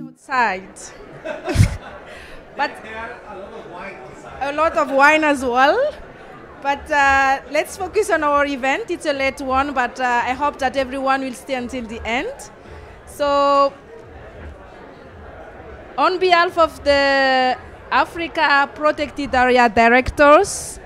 Outside. But a lot of wine as well. But let's focus on our event. It's a late one, but I hope that everyone will stay until the end. So, on behalf of the Africa Protected Area Directors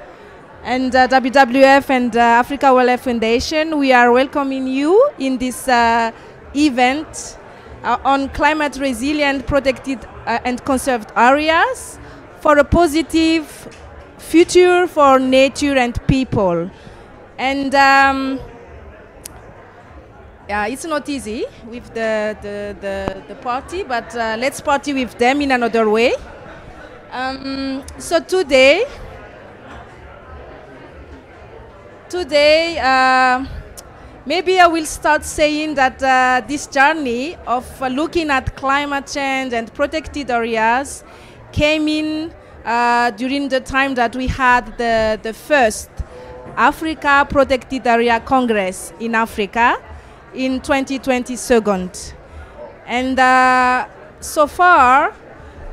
and WWF and Africa Wildlife Foundation, we are welcoming you in this event on climate resilient, protected and conserved areas for a positive future for nature and people. And yeah, it's not easy with the party, but let's party with them in another way. So today, maybe I will start saying that this journey of looking at climate change and protected areas came in during the time that we had the first Africa Protected Area Congress in Africa in 2022. And so far,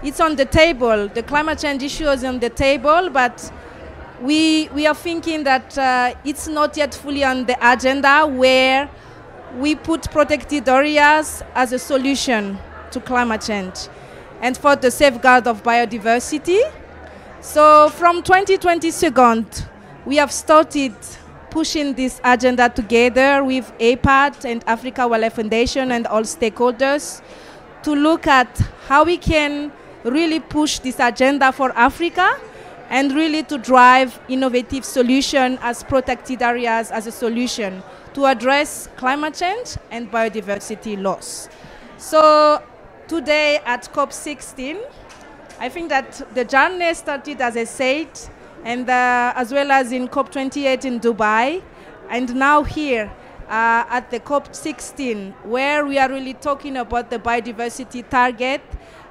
it's on the table. The climate change issue is on the table, but we are thinking that it's not yet fully on the agenda where we put protected areas as a solution to climate change and for the safeguard of biodiversity. So from 2022, we have started pushing this agenda together with APAT and Africa Wildlife Foundation and all stakeholders to look at how we can really push this agenda for Africa and really to drive innovative solutions as protected areas as a solution to address climate change and biodiversity loss. So today at COP16, I think that the journey started, as I said, and as well as in COP28 in Dubai, and now here at the COP16, where we are really talking about the biodiversity target.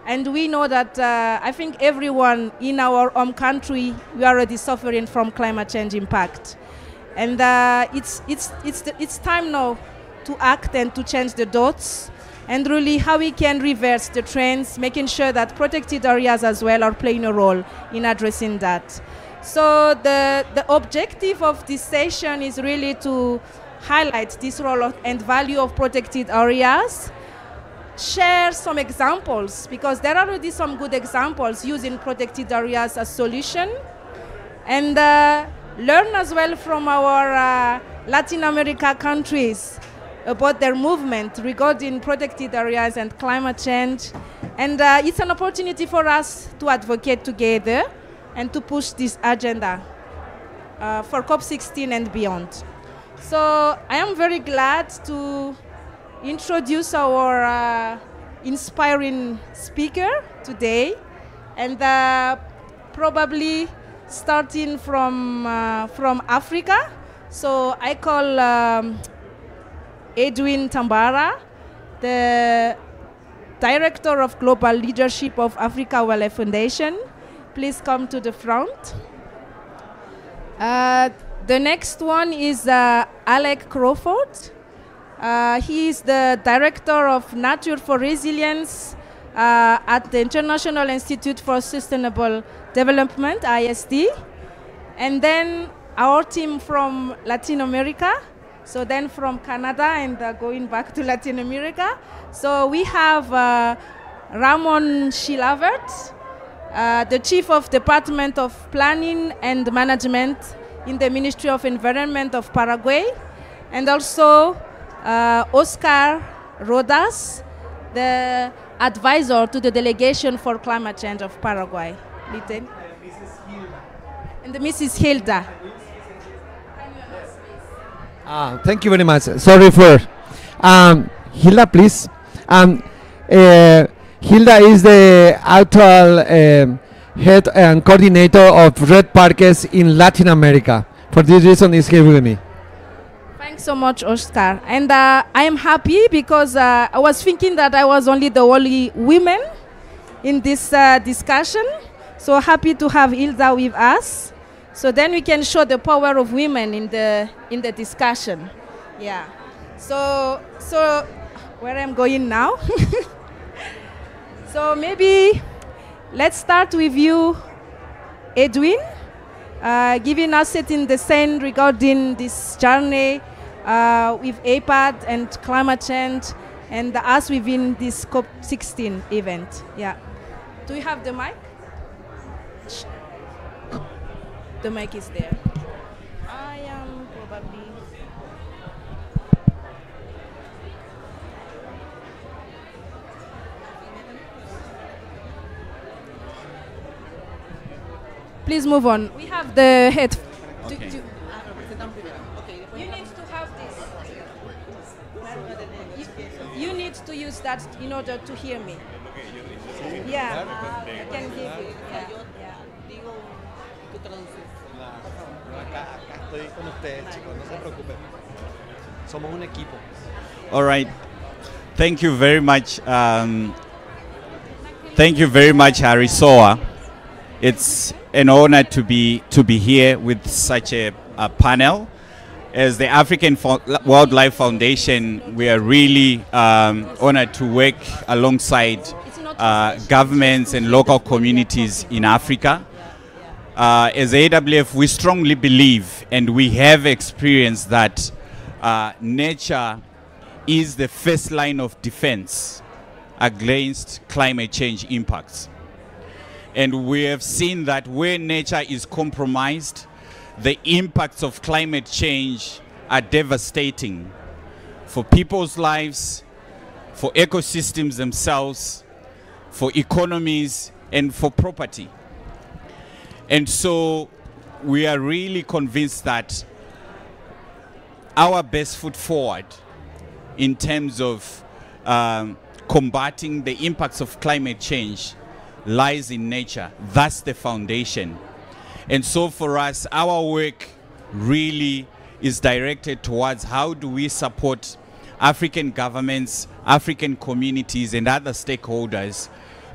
And we know that I think everyone in our home country, we are already suffering from climate change impact. And it's time now to act and to change the dots, and really how we can reverse the trends, making sure that protected areas as well are playing a role in addressing that. So the objective of this session is really to highlight this role and value of protected areas, share some examples, because there are already some good examples using protected areas as solution, and learn as well from our Latin America countries about their movement regarding protected areas and climate change. And it's an opportunity for us to advocate together and to push this agenda for COP16 and beyond. So I am very glad to introduce our inspiring speaker today, and probably starting from Africa. So I call Edwin Tambara, the Director of Global Leadership of Africa Wildlife Foundation. Please come to the front. The next one is Alec Crawford. He is the Director of Nature for Resilience at the International Institute for Sustainable Development, ISD. And then our team from Latin America, so then from Canada and going back to Latin America. So we have Ramon Chilavert, the Chief of Department of Planning and Management in the Ministry of Environment of Paraguay, and also Oscar Rodas, the advisor to the Delegation for Climate Change of Paraguay. And Mrs. Hilda. Thank you very much. Sorry for Hilda, please. Hilda is the actual head and coordinator of Red Parques in Latin America. For this reason, is here with me. Thanks so much, Oscar. And I am happy because I was thinking that I was only the only woman in this discussion. So happy to have Hilda with us. So then we can show the power of women in the discussion. Yeah. So where I'm going now? So maybe let's start with you, Edwin, giving us setting the scene regarding this journey with APAD and climate change and us within this COP16 event. Yeah. Do you have the mic? The mic is there. I am probably... Please move on. We have the head. Okay. You need to have this. You need to use that in order to hear me. Yeah, I can give you. Yeah. Digo, tú traduces. Acá estoy con ustedes, chicos, no se preocupen. Somos un equipo. All right. Thank you very much. Thank you very much, Harisoa. It's an honor to be here with such a panel. As the African Wildlife Foundation, we are really honored to work alongside governments and local communities in Africa. As AWF, we strongly believe and we have experienced that nature is the first line of defense against climate change impacts. And we have seen that where nature is compromised, the impacts of climate change are devastating for people's lives, for ecosystems themselves, for economies, and for property. And so we are really convinced that our best foot forward in terms of combating the impacts of climate change lies in nature. That's the foundation. And so for us, our work really is directed towards how do we support African governments, African communities, and other stakeholders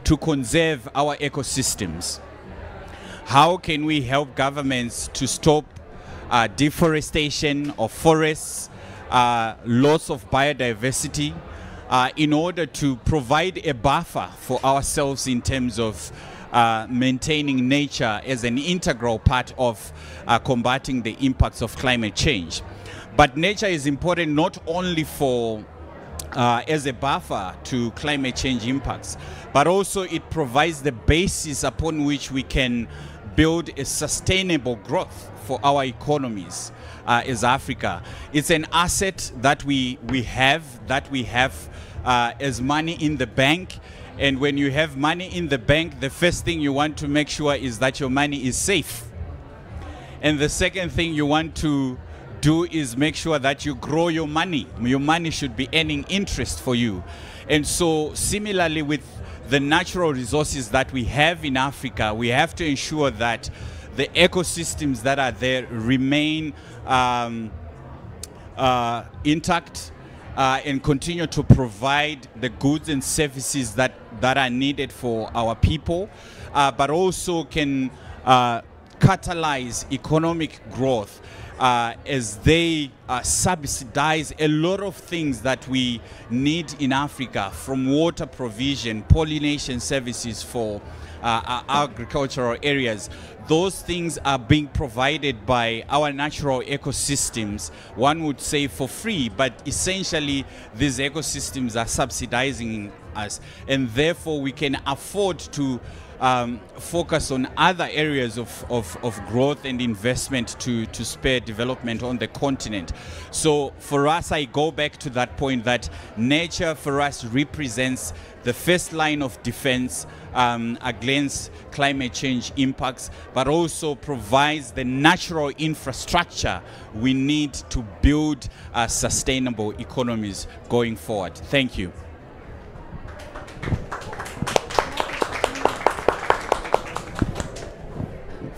to conserve our ecosystems. How can we help governments to stop deforestation of forests, loss of biodiversity, in order to provide a buffer for ourselves in terms of maintaining nature as an integral part of combating the impacts of climate change. But nature is important not only for as a buffer to climate change impacts, but also it provides the basis upon which we can build a sustainable growth for our economies as Africa. It's an asset that we have as money in the bank. And when you have money in the bank, the first thing you want to make sure is that your money is safe. And the second thing you want to do is make sure that you grow your money. Your money should be earning interest for you. And so similarly with the natural resources that we have in Africa, we have to ensure that the ecosystems that are there remain intact and continue to provide the goods and services that are needed for our people, but also can catalyze economic growth as they subsidize a lot of things that we need in Africa, from water provision, pollination services for our agricultural areas. Those things are being provided by our natural ecosystems, one would say for free, but essentially these ecosystems are subsidizing us, and therefore we can afford to focus on other areas of growth and investment to spur development on the continent. So for us, I go back to that point that nature for us represents the first line of defense against climate change impacts, but also provides the natural infrastructure we need to build sustainable economies going forward. Thank you.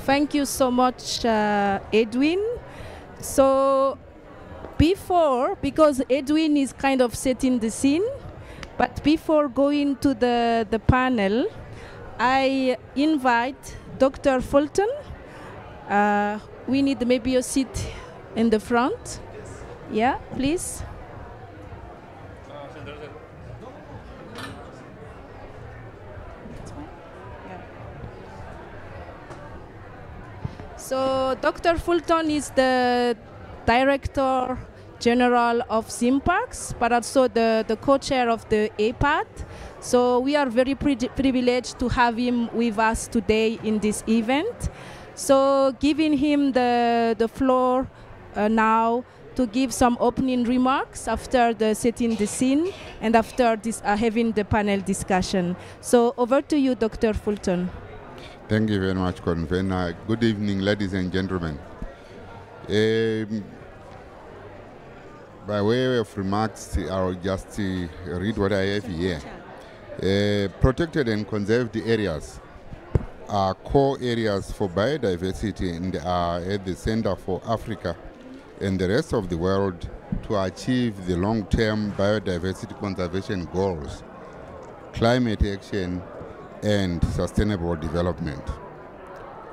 Thank you so much, Edwin. So because Edwin is kind of setting the scene, but before going to the panel, I invite Dr. Fulton. We need maybe a seat in the front. Yeah, please. So Dr. Fulton is the Director General of ZIMPAX, but also the co-chair of the APAT. So we are very privileged to have him with us today in this event. So giving him the floor now to give some opening remarks after the setting the scene and after this having the panel discussion. So over to you, Dr. Fulton. Thank you very much, Convener. Good evening, ladies and gentlemen. By way of remarks, I'll just read what I have here. Protected and conserved areas are core areas for biodiversity and are at the center for Africa and the rest of the world to achieve the long-term biodiversity conservation goals, climate action, and sustainable development.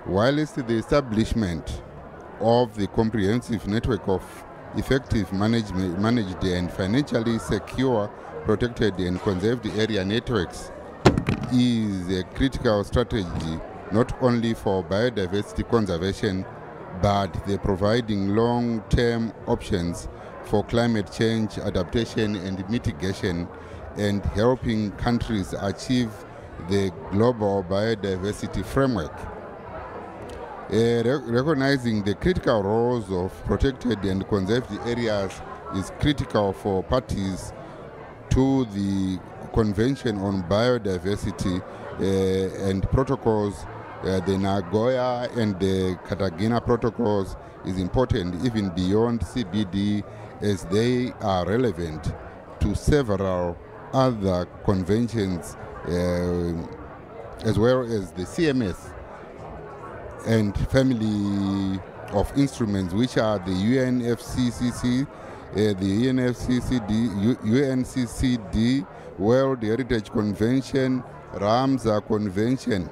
Whilst the establishment of the comprehensive network of effective managed and financially secure protected and conserved area networks is a critical strategy not only for biodiversity conservation, but they're providing long-term options for climate change adaptation and mitigation and helping countries achieve the global biodiversity framework. Recognizing the critical roles of protected and conserved areas is critical for parties to the Convention on Biodiversity and protocols. The Nagoya and the Cartagena protocols is important even beyond CBD, as they are relevant to several other conventions as well as the CMS and family of instruments, which are the UNFCCC, the UNCCD, World Heritage Convention, Ramsar Convention,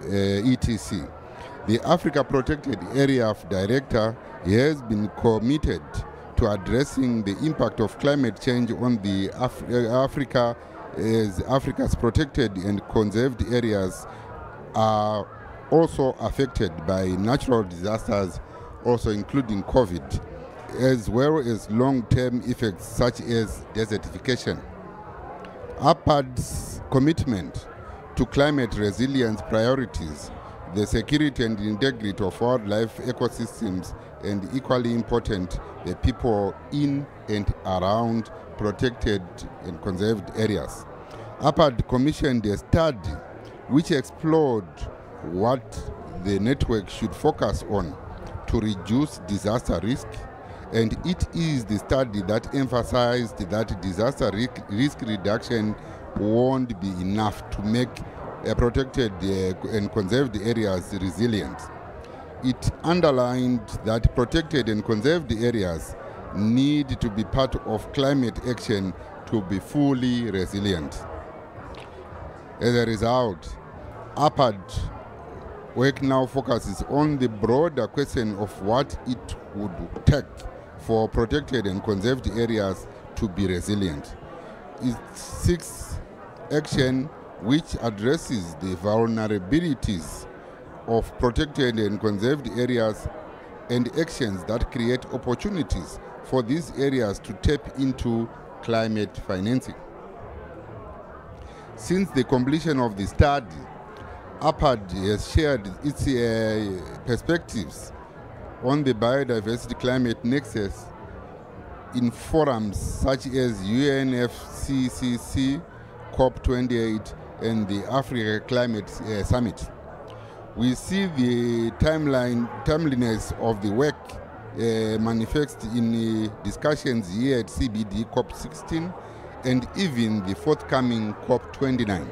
etc. The Africa Protected Area Director has been committed to addressing the impact of climate change on the Africa, as Africa's protected and conserved areas are also affected by natural disasters, also including COVID, as well as long-term effects such as desertification. APAD's commitment to climate resilience priorities, the security and integrity of wildlife ecosystems, and equally important, the people in and around protected and conserved areas. APAD commissioned a study which explored what the network should focus on to reduce disaster risk, and it is the study that emphasized that disaster risk reduction won't be enough to make protected and conserved areas resilient. It underlined that protected and conserved areas need to be part of climate action to be fully resilient. As a result, APAD work now focuses on the broader question of what it would take for protected and conserved areas to be resilient. It seeks action which addresses the vulnerabilities of protected and conserved areas and actions that create opportunities for these areas to tap into climate financing. Since the completion of the study, APAD has shared its perspectives on the biodiversity climate nexus in forums such as UNFCCC, COP28, and the Africa Climate Summit. We see the timeliness of the work manifest in discussions here at CBD COP16 and even the forthcoming COP29.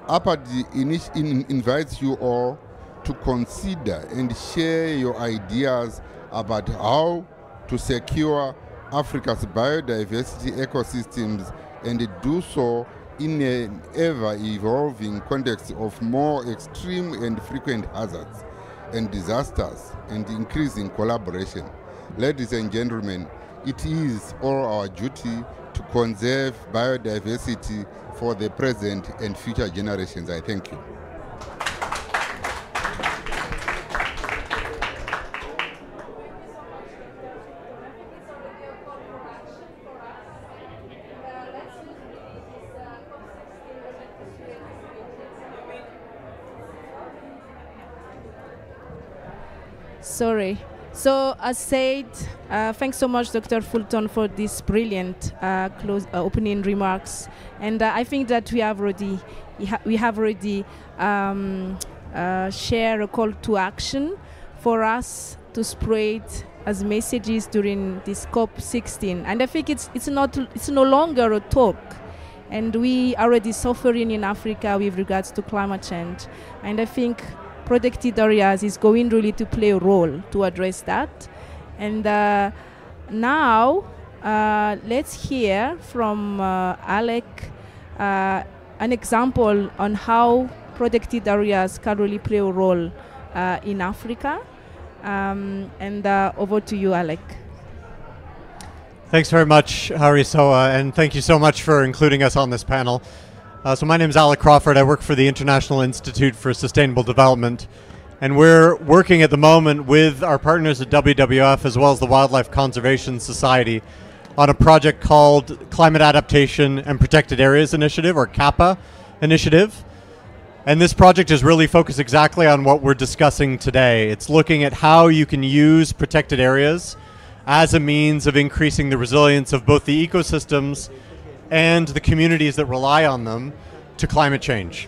APAD invites you all to consider and share your ideas about how to secure Africa's biodiversity ecosystems and do so in an ever-evolving context of more extreme and frequent hazards and disasters and increasing collaboration. Ladies and gentlemen, it is all our duty to conserve biodiversity for the present and future generations. I thank you. Sorry. So as said, thanks so much, Dr. Fulton, for this brilliant opening remarks. And I think that we have already shared a call to action for us to spread as messages during this COP16. And I think it's no longer a talk. And we are already suffering in Africa with regards to climate change. And I think protected areas is going really to play a role to address that. And now let's hear from Alec an example on how protected areas can really play a role in Africa. And over to you, Alec. Thanks very much, Harisoa, and thank you so much for including us on this panel. So my name is Alec Crawford. I work for the International Institute for Sustainable Development, and we're working at the moment with our partners at WWF as well as the Wildlife Conservation Society on a project called Climate Adaptation and Protected Areas Initiative, or CAPA initiative. And this project is really focused exactly on what we're discussing today. It's looking at how you can use protected areas as a means of increasing the resilience of both the ecosystems and the communities that rely on them to climate change.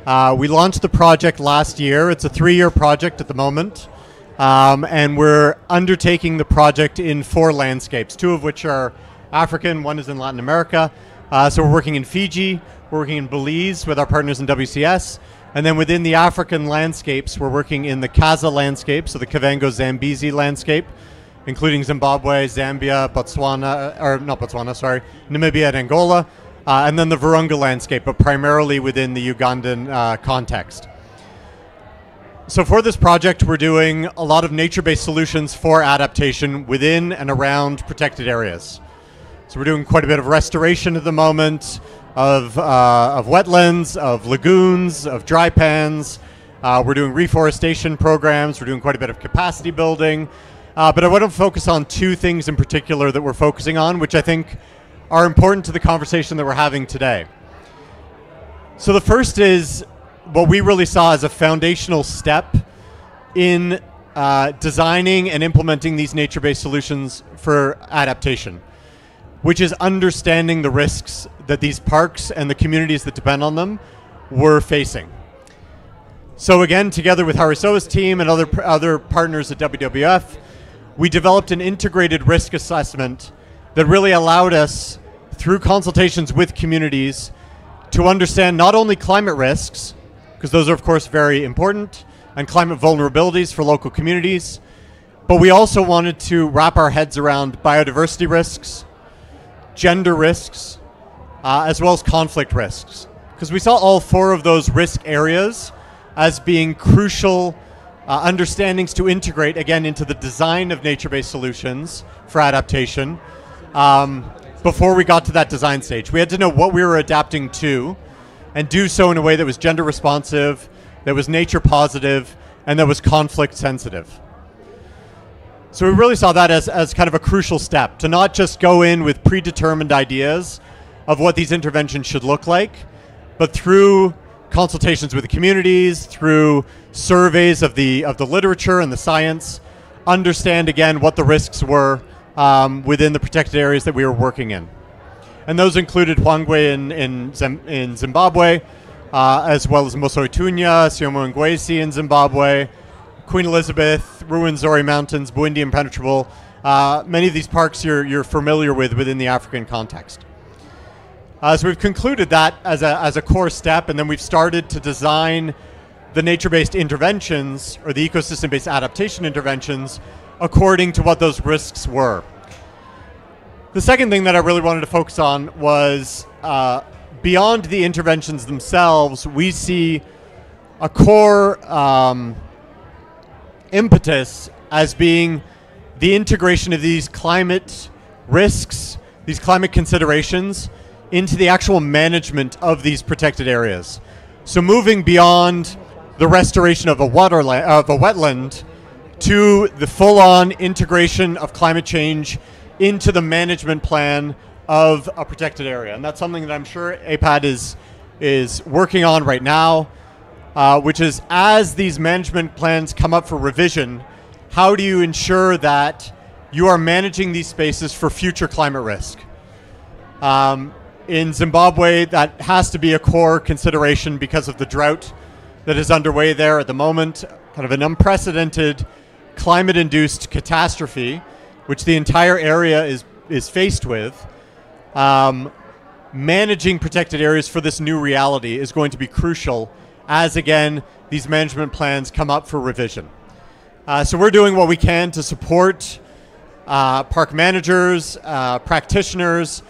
We launched the project last year. It's a 3-year project at the moment. And we're undertaking the project in 4 landscapes, 2 of which are African, 1 is in Latin America. So we're working in Fiji, we're working in Belize with our partners in WCS. And then within the African landscapes, we're working in the Kaza landscape, so the Kavango-Zambezi landscape, including Zimbabwe, Zambia, Botswana, or not Botswana, sorry, Namibia and Angola, and then the Virunga landscape, but primarily within the Ugandan context. So for this project, we're doing a lot of nature-based solutions for adaptation within and around protected areas. So we're doing quite a bit of restoration at the moment of wetlands, of lagoons, of dry pans. We're doing reforestation programs. We're doing quite a bit of capacity building. But I want to focus on 2 things in particular that we're focusing on, which I think are important to the conversation that we're having today. So the first is what we really saw as a foundational step in designing and implementing these nature-based solutions for adaptation, which is understanding the risks that these parks and the communities that depend on them were facing. So again, together with Harisoa's team and other partners at WWF, we developed an integrated risk assessment that really allowed us, through consultations with communities, to understand not only climate risks, because those are of course very important, and climate vulnerabilities for local communities, but we also wanted to wrap our heads around biodiversity risks, gender risks, as well as conflict risks. Because we saw all 4 of those risk areas as being crucial understandings to integrate, again, into the design of nature-based solutions for adaptation before we got to that design stage. We had to know what we were adapting to and do so in a way that was gender responsive, that was nature positive, and that was conflict sensitive. So we really saw that as kind of a crucial step, to not just go in with predetermined ideas of what these interventions should look like, but through consultations with the communities, through surveys of the literature and the science, understand again what the risks were within the protected areas that we were working in. And those included Hwangwe in Zimbabwe, as well as Mosoitunya, Siomongwesi in Zimbabwe, Queen Elizabeth, Ruwenzori Mountains, Bwindi Impenetrable. Many of these parks you're familiar with within the African context. So we've concluded that as a core step, and then we've started to design the nature-based interventions, or the ecosystem-based adaptation interventions, according to what those risks were. The second thing that I really wanted to focus on was beyond the interventions themselves, we see a core impetus as being the integration of these climate risks, these climate considerations, into the actual management of these protected areas. So moving beyond the restoration of a wetland to the full-on integration of climate change into the management plan of a protected area. And that's something that I'm sure APAD is working on right now, which is, as these management plans come up for revision, how do you ensure that you are managing these spaces for future climate risk? In Zimbabwe, that has to be a core consideration because of the drought that is underway there at the moment, kind of an unprecedented climate-induced catastrophe, which the entire area is faced with. Managing protected areas for this new reality is going to be crucial as, again, these management plans come up for revision. So we're doing what we can to support park managers, practitioners,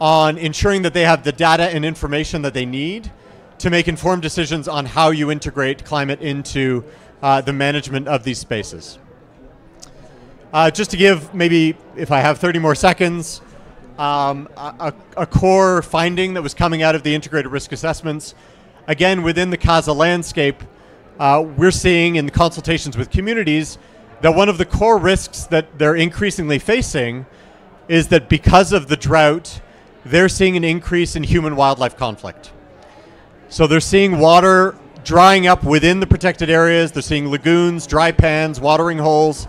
on ensuring that they have the data and information that they need to make informed decisions on how you integrate climate into the management of these spaces. Just to give, maybe if I have 30 more seconds, a core finding that was coming out of the integrated risk assessments, again, within the CASA landscape, we're seeing in the consultations with communities that one of the core risks that they're increasingly facing is that because of the drought, they're seeing an increase in human-wildlife conflict. So they're seeing water drying up within the protected areas. They're seeing lagoons, dry pans, watering holes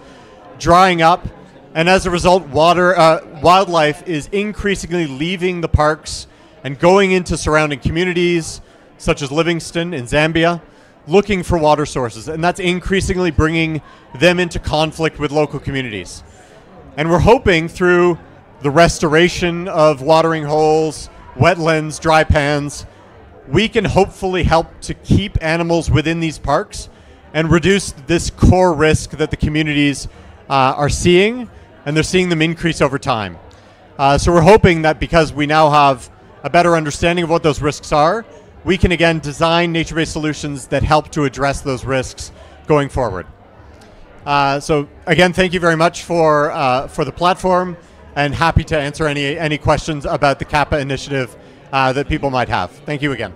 drying up. And as a result, wildlife is increasingly leaving the parks and going into surrounding communities, such as Livingston in Zambia, looking for water sources. And that's increasingly bringing them into conflict with local communities. And we're hoping through the restoration of watering holes, wetlands, dry pans, we can hopefully help to keep animals within these parks and reduce this core risk that the communities are seeing, and they're seeing them increase over time. So we're hoping that because we now have a better understanding of what those risks are, we can again design nature-based solutions that help to address those risks going forward. So again, thank you very much for the platform, and happy to answer any questions about the CAPA initiative that people might have. Thank you again.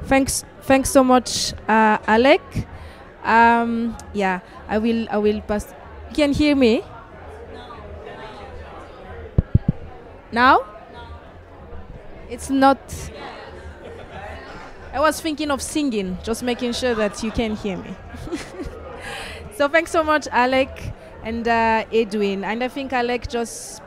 Thanks so much, Alec. Yeah, I will pass. You can hear me? Now? It's not. I was thinking of singing, just making sure that you can hear me. So thanks so much, Alec and Edwin. And I think Alec just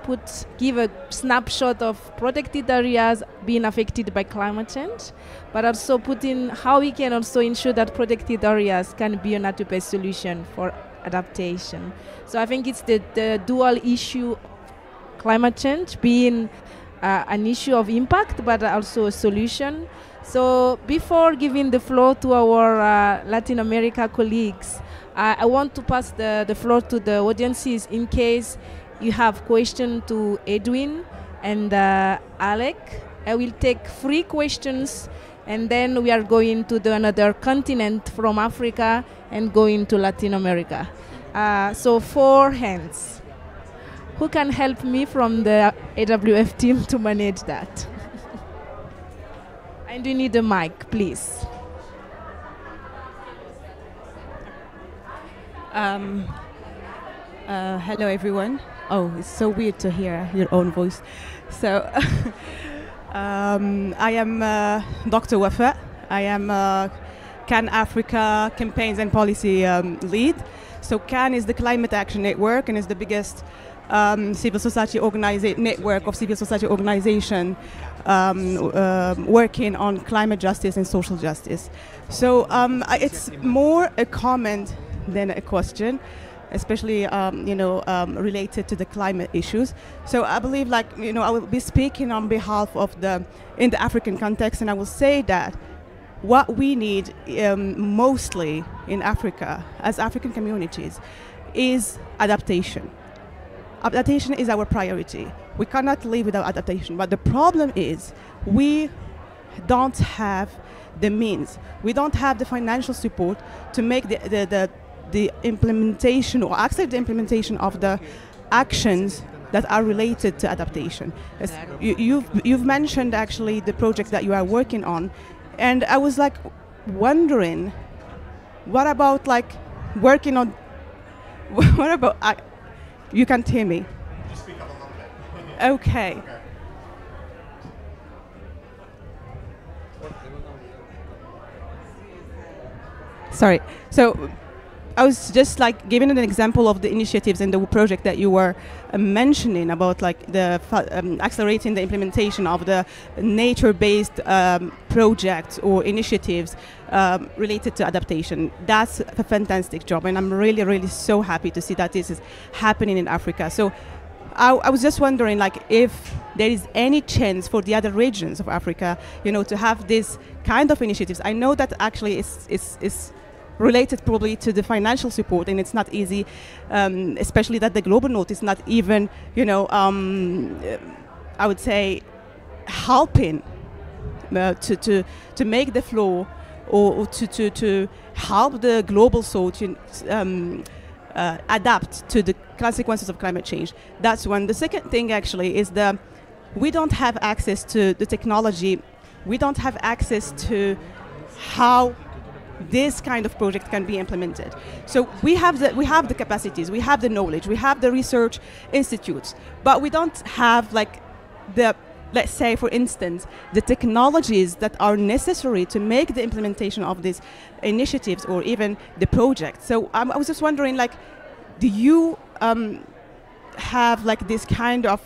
give a snapshot of protected areas being affected by climate change, but also put in how we can also ensure that protected areas can be a nature-based solution for adaptation. So I think it's the dual issue, climate change being an issue of impact, but also a solution. So before giving the floor to our Latin America colleagues, I want to pass the floor to the audiences in case you have questions to Edwin and Alec. I will take 3 questions, and then we are going to another continent from Africa and going to Latin America. So 4 hands. Who can help me from the AWF team to manage that? And we need a mic, please. Hello, everyone. Oh, it's so weird to hear your own voice. So, I am Dr. Wafa. I am CAN Africa Campaigns and Policy lead. So CAN is the Climate Action Network and is the biggest civil society network of civil society organization working on climate justice and social justice. So it's more a comment than a question, especially related to the climate issues. So I believe, I will be speaking on behalf of in the African context, and I will say that what we need mostly in Africa as African communities is adaptation. Adaptation is our priority. We cannot live without adaptation. But the problem is we don't have the means. We don't have the financial support to make the implementation or accept the implementation of the actions that are related to adaptation. As you've mentioned actually the project that you are working on, and I was like wondering, what about like working on, what about, you can't hear me? Just speak up a little bit. Okay. Sorry. So I was just like giving an example of the initiatives and the project that you were mentioning about like the accelerating the implementation of the nature-based projects or initiatives related to adaptation. That's a fantastic job, and I'm really, really so happy to see that this is happening in Africa. So I was just wondering, like, if there is any chance for the other regions of Africa, you know, to have this kind of initiatives. I know that actually it's related probably to the financial support, and it's not easy, especially that the Global North is not even, you know, I would say, helping to make the flow or to help the Global South to adapt to the consequences of climate change. That's one. The second thing actually is we don't have access to the technology. We don't have access to how this kind of project can be implemented. So we have the capacities, we have the knowledge, we have the research institutes, but we don't have like let's say for instance, the technologies that are necessary to make the implementation of these initiatives or even the project. So I was just wondering, like, do you have like this kind of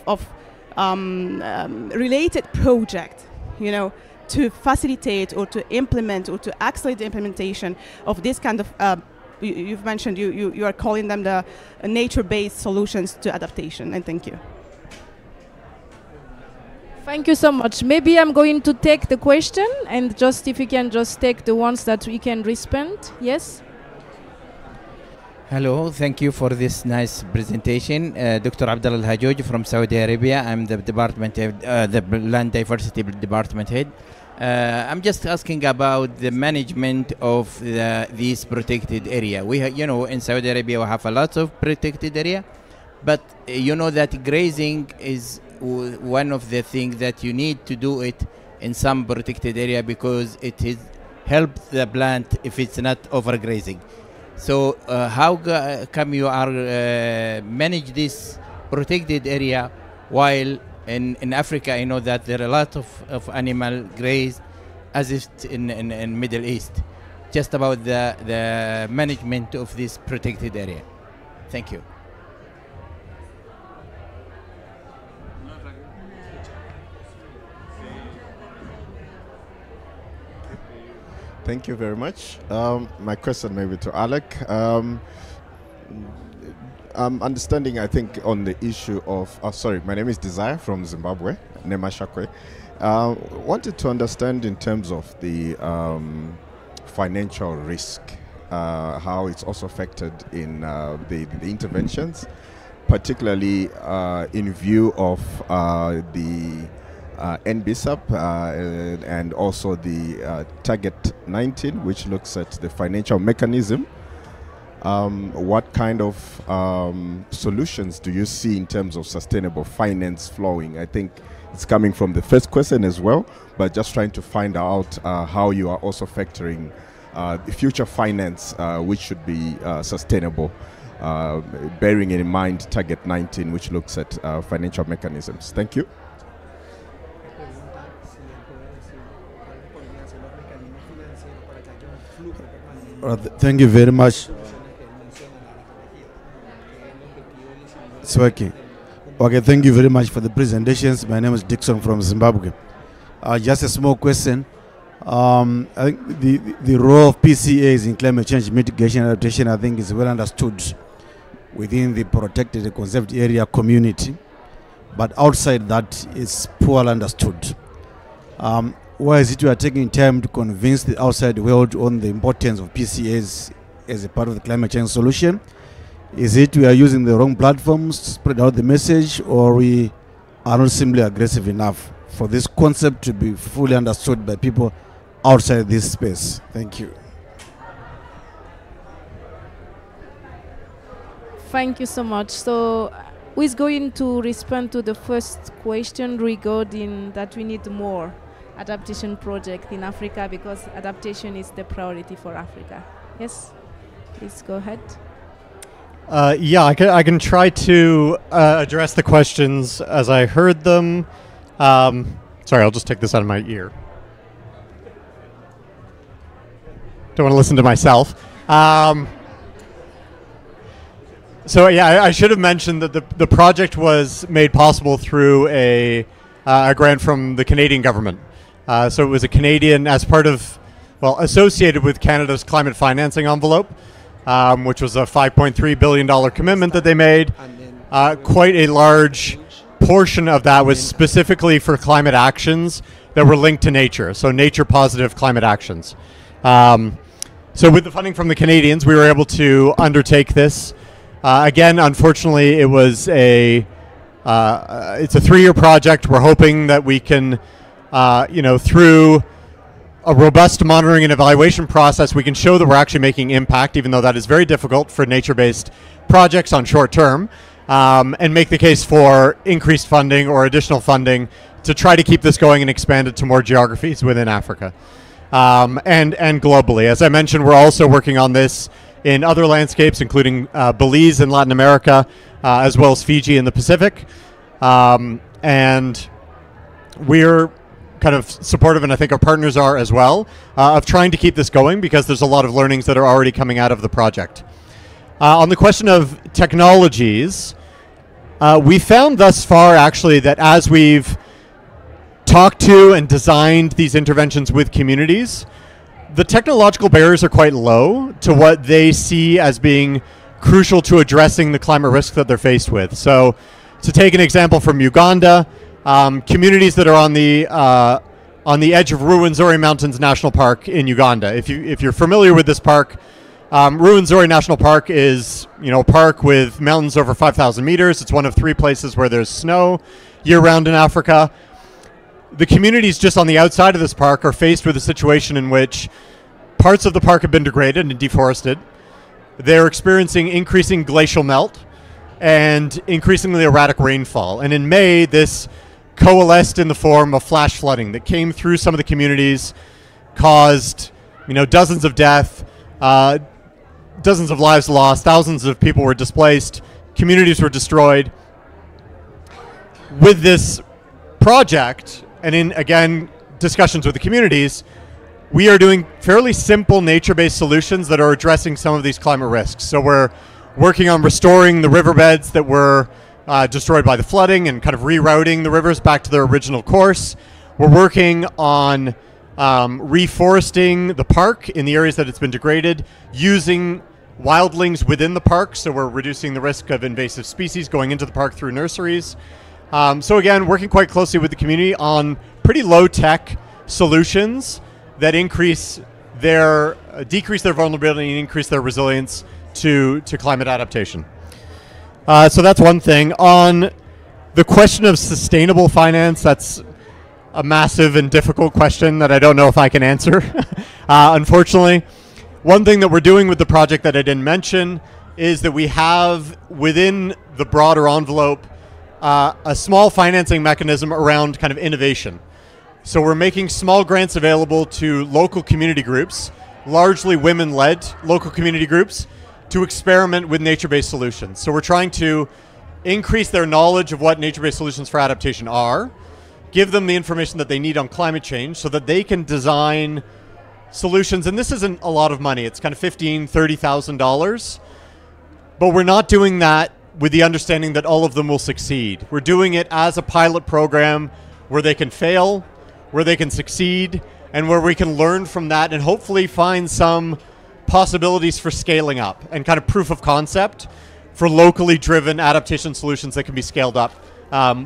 related project, you know, to facilitate or to implement or to accelerate the implementation of this kind of, you've mentioned you are calling them the nature-based solutions to adaptation, and thank you. Thank you so much. Maybe I'm going to take the question, and just if you can just take the ones that we can respond. Yes? Hello, thank you for this nice presentation. Dr. Abdullah Al-Hajoj from Saudi Arabia. I'm the department head, the Land Diversity Department head. I'm just asking about the management of these protected area. We, you know, in Saudi Arabia we have a lot of protected area, but you know that grazing is one of the things that you need to do it in some protected area because it is help the plant if it's not overgrazing. So how come you are manage this protected area while in Africa I know that there are a lot of animal graze as if in Middle East. Just about the management of this protected area. Thank you. Thank you very much. My question maybe to Alec. I'm understanding, I think, on the issue of, sorry, my name is Desire from Zimbabwe, Nemashakwe. Wanted to understand in terms of the financial risk, how it's also affected in the interventions, particularly in view of the NBSAP and also the Target 19, which looks at the financial mechanism. What kind of solutions do you see in terms of sustainable finance flowing? I think it's coming from the first question as well, but just trying to find out how you are also factoring the future finance, which should be sustainable, bearing in mind Target 19, which looks at financial mechanisms. Thank you. Thank you very much. It's working. Okay, thank you very much for the presentations. My name is Dixon from Zimbabwe. Just a small question. I think the role of PCAs in climate change mitigation and adaptation, I think, is well understood within the protected and conserved area community, but outside that, it's poorly understood. Why is it you are taking time to convince the outside world on the importance of PCAs as a part of the climate change solution? Is it we are using the wrong platforms to spread out the message, or we are not simply aggressive enough? for this concept to be fully understood by people outside this space. Thank you. Thank you so much. So, who is going to respond to the first question regarding that we need more adaptation project in Africa because adaptation is the priority for Africa? Yes, please go ahead. Yeah, I can try to address the questions as I heard them. Sorry, I'll just take this out of my ear. Don't want to listen to myself. So yeah, I should have mentioned that the project was made possible through a grant from the Canadian government. So it was a Canadian, as part of, well, associated with Canada's climate financing envelope, which was a $5.3 billion commitment that they made. Quite a large portion of that was specifically for climate actions that were linked to nature, so nature-positive climate actions. So with the funding from the Canadians, we were able to undertake this. Again, unfortunately, it was it's a 3-year project. We're hoping that we can, through a robust monitoring and evaluation process, we can show that we're actually making impact, even though that is very difficult for nature-based projects on short term, and make the case for increased funding or additional funding to try to keep this going and expand it to more geographies within Africa and globally. As I mentioned, we're also working on this in other landscapes, including Belize in Latin America, as well as Fiji in the Pacific. And we're kind of supportive, and I think our partners are as well, of trying to keep this going because there's a lot of learnings that are already coming out of the project. On the question of technologies, we found thus far actually that as we've talked to and designed these interventions with communities, the technological barriers are quite low to what they see as being crucial to addressing the climate risk that they're faced with. So to take an example from Uganda, communities that are on the edge of Ruwenzori Mountains National Park in Uganda. If you're familiar with this park, Ruwenzori National Park is a park with mountains over 5,000 meters. It's one of 3 places where there's snow year-round in Africa. The communities just on the outside of this park are faced with a situation in which parts of the park have been degraded and deforested. They're experiencing increasing glacial melt and increasingly erratic rainfall. And in May, this coalesced in the form of flash flooding that came through some of the communities, caused dozens of deaths, dozens of lives lost, thousands of people were displaced, communities were destroyed. With this project, and in, again, discussions with the communities, we are doing fairly simple nature-based solutions that are addressing some of these climate risks. So we're working on restoring the riverbeds that were destroyed by the flooding and kind of rerouting the rivers back to their original course. We're working on reforesting the park in the areas that it's been degraded, using wildlings within the park, so we're reducing the risk of invasive species going into the park through nurseries. So again, working quite closely with the community on pretty low-tech solutions that decrease their vulnerability and increase their resilience to climate adaptation. So that's one thing. On the question of sustainable finance, that's a massive and difficult question that I don't know if I can answer, unfortunately. One thing that we're doing with the project that I didn't mention is that we have, within the broader envelope, a small financing mechanism around kind of innovation. So we're making small grants available to local community groups, largely women-led local community groups, to experiment with nature-based solutions. So we're trying to increase their knowledge of what nature-based solutions for adaptation are, give them the information that they need on climate change so that they can design solutions. And this isn't a lot of money. It's kind of $15,000, $30,000. But we're not doing that with the understanding that all of them will succeed. We're doing it as a pilot program where they can fail, where they can succeed, and where we can learn from that and hopefully find some possibilities for scaling up and kind of proof of concept for locally driven adaptation solutions that can be scaled up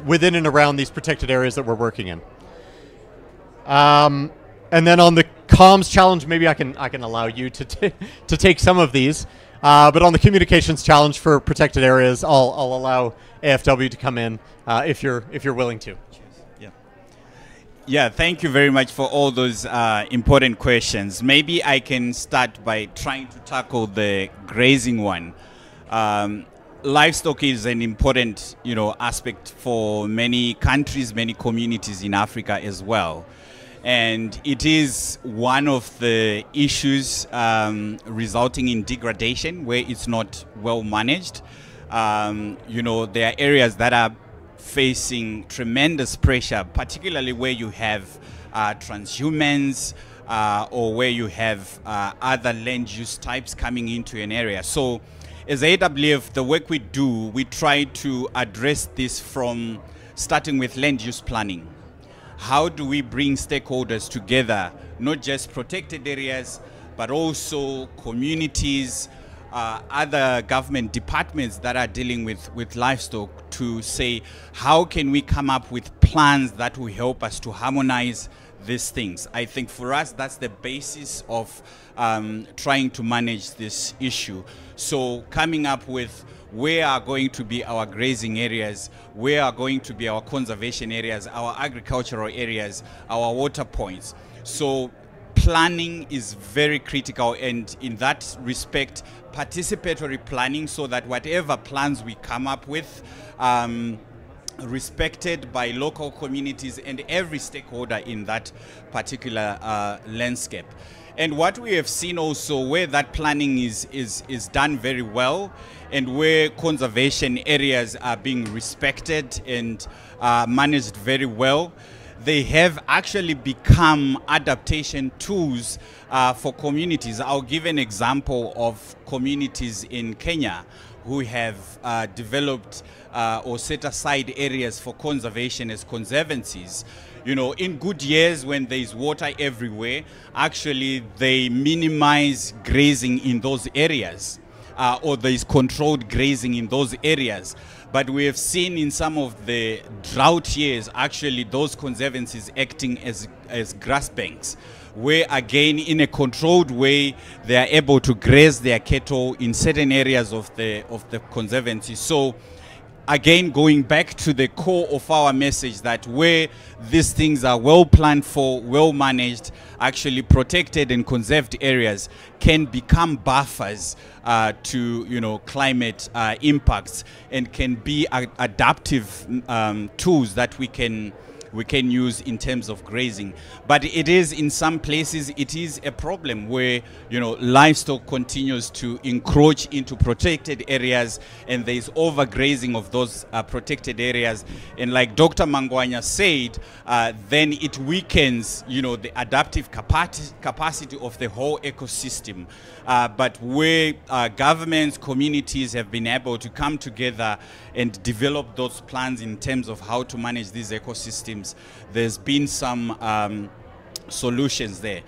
within and around these protected areas that we're working in. And then on the comms challenge, maybe I can allow you to take some of these. But on the communications challenge for protected areas, I'll allow AFW to come in if you're willing to. Yeah. Yeah, thank you very much for all those important questions. Maybe I can start by trying to tackle the grazing one. Livestock is an important, aspect for many countries, many communities in Africa as well. And it is one of the issues resulting in degradation where it's not well managed. There are areas that are facing tremendous pressure, particularly where you have transhumans or where you have other land use types coming into an area. So as AWF, the work we do, we try to address this from starting with land use planning. How do we bring stakeholders together, not just protected areas, but also communities, other government departments that are dealing with livestock, to say, how can we come up with plans that will help us to harmonize these things? I think for us, that's the basis of trying to manage this issue. So coming up with where are going to be our grazing areas, where are going to be our conservation areas, our agricultural areas, our water points. So planning is very critical, and in that respect, participatory planning, so that whatever plans we come up with, respected by local communities and every stakeholder in that particular landscape. And what we have seen also, where that planning is done very well, and where conservation areas are being respected and managed very well, they have actually become adaptation tools for communities. I'll give an example of communities in Kenya who have developed or set aside areas for conservation as conservancies. In good years when there is water everywhere, actually they minimize grazing in those areas, or there is controlled grazing in those areas. But we have seen in some of the drought years, actually those conservancies acting as grass banks, where again in a controlled way they are able to graze their cattle in certain areas of the conservancy. So again, going back to the core of our message, that where these things are well planned for, well managed, actually protected and conserved areas can become buffers to climate impacts, and can be adaptive tools that we can use in terms of grazing. But it is, in some places, it is a problem where, livestock continues to encroach into protected areas, and there is overgrazing of those protected areas. And like Dr. Mangwanya said, then it weakens, the adaptive capacity of the whole ecosystem. But where governments, communities have been able to come together and develop those plans in terms of how to manage these ecosystems, there's been some solutions there.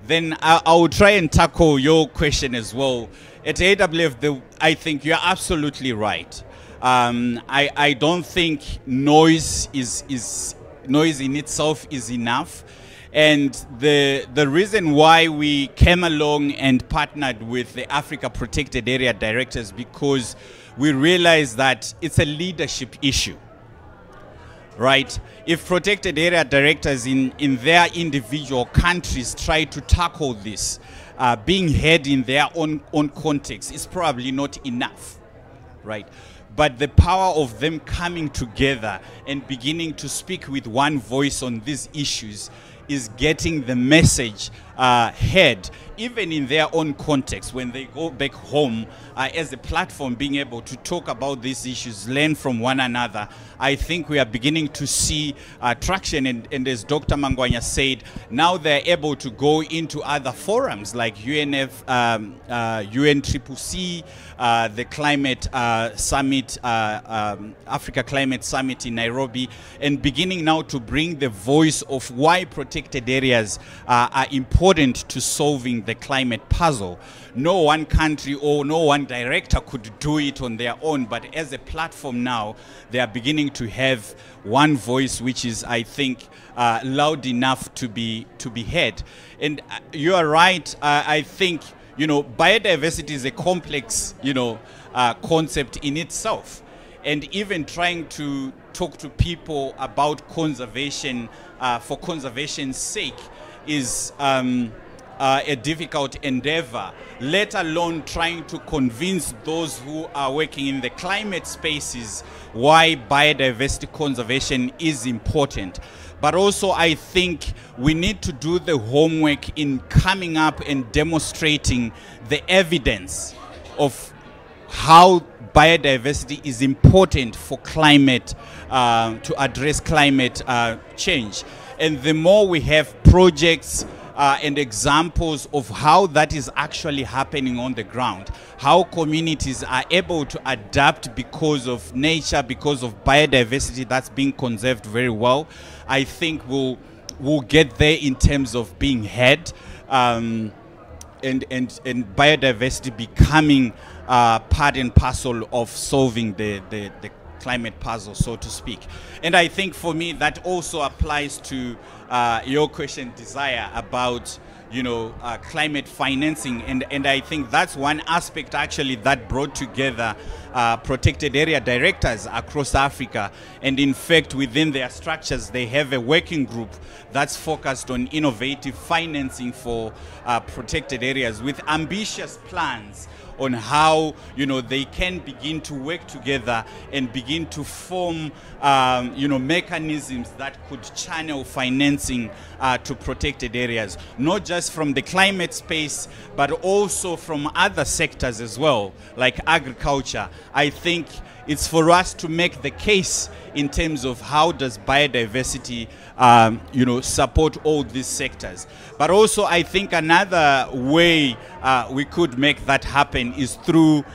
Then I will try and tackle your question as well. At AWF, I think you're absolutely right. I don't think noise in itself is enough. And the reason why we came along and partnered with the Africa Protected Area Directors, because we realized that it's a leadership issue, right? If protected area directors in their individual countries try to tackle this, being heard in their own context is probably not enough, right? But the power of them coming together and beginning to speak with one voice on these issues is getting the message heard, even in their own context, when they go back home, as a platform, being able to talk about these issues, learn from one another. I think we are beginning to see traction, and as Dr. Mangwanya said, now they're able to go into other forums like UNFCCC, the Climate Summit, Africa Climate Summit in Nairobi, and beginning now to bring the voice of why protected areas are important to solving the climate puzzle. No one country or no one director could do it on their own, but as a platform now, they are beginning to have one voice, which is, I think, loud enough to be heard. And you are right. I think, biodiversity is a complex, concept in itself. and even trying to talk to people about conservation for conservation's sake is a difficult endeavor, let alone trying to convince those who are working in the climate spaces why biodiversity conservation is important. But also I think we need to do the homework in coming up and demonstrating the evidence of how biodiversity is important for climate, to address climate change. And the more we have projects and examples of how that is actually happening on the ground, how communities are able to adapt because of nature, because of biodiversity that's being conserved very well, I think we'll get there in terms of being heard, and biodiversity becoming part and parcel of solving the climate puzzle, so to speak. And I think for me that also applies to your question, Desire, about climate financing, and I think that's one aspect actually that brought together protected area directors across Africa, and in fact within their structures they have a working group that's focused on innovative financing for protected areas with ambitious plans on how they can begin to work together and begin to form mechanisms that could channel financing to protected areas, not just from the climate space but also from other sectors as well, like agriculture. I think it's for us to make the case in terms of how does biodiversity support all these sectors. But also I think another way we could make that happen is through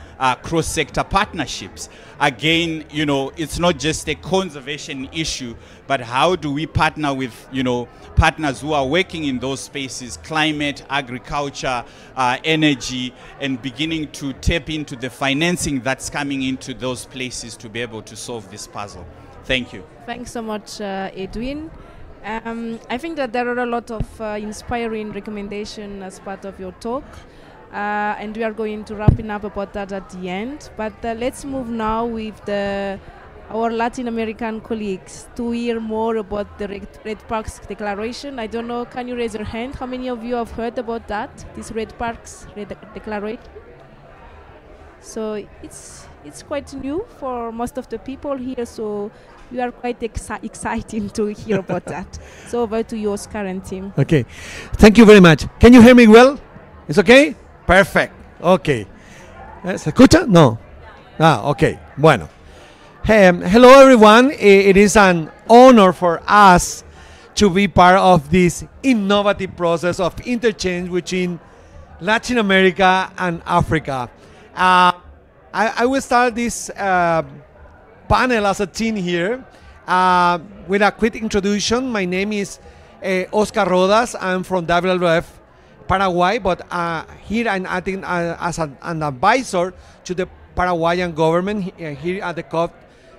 cross-sector partnerships. Again, it's not just a conservation issue, but how do we partner with partners who are working in those spaces, climate, agriculture, energy, and beginning to tap into the financing that's coming into those places to be able to solve this puzzle. Thank you. Thanks so much, Edwin. I think that there are a lot of inspiring recommendations as part of your talk, and we are going to wrapping up about that at the end. But let's move now with our Latin American colleagues to hear more about the Red Parks Declaration. I don't know, can you raise your hand? How many of you have heard about that, this Red Parks Declaration? So it's quite new for most of the people here, so we are quite excited to hear about that. So over to you, Oscar and team. Okay, thank you very much. Can you hear me well? It's okay? Perfect. Okay. ¿Se escucha? No. Okay. Bueno. Hello everyone. It is an honor for us to be part of this innovative process of interchange between Latin America and Africa. I will start this panel as a team here with a quick introduction. My name is Oscar Rodas. I'm from WWF Paraguay, but here I'm acting as an advisor to the Paraguayan government here at the COP.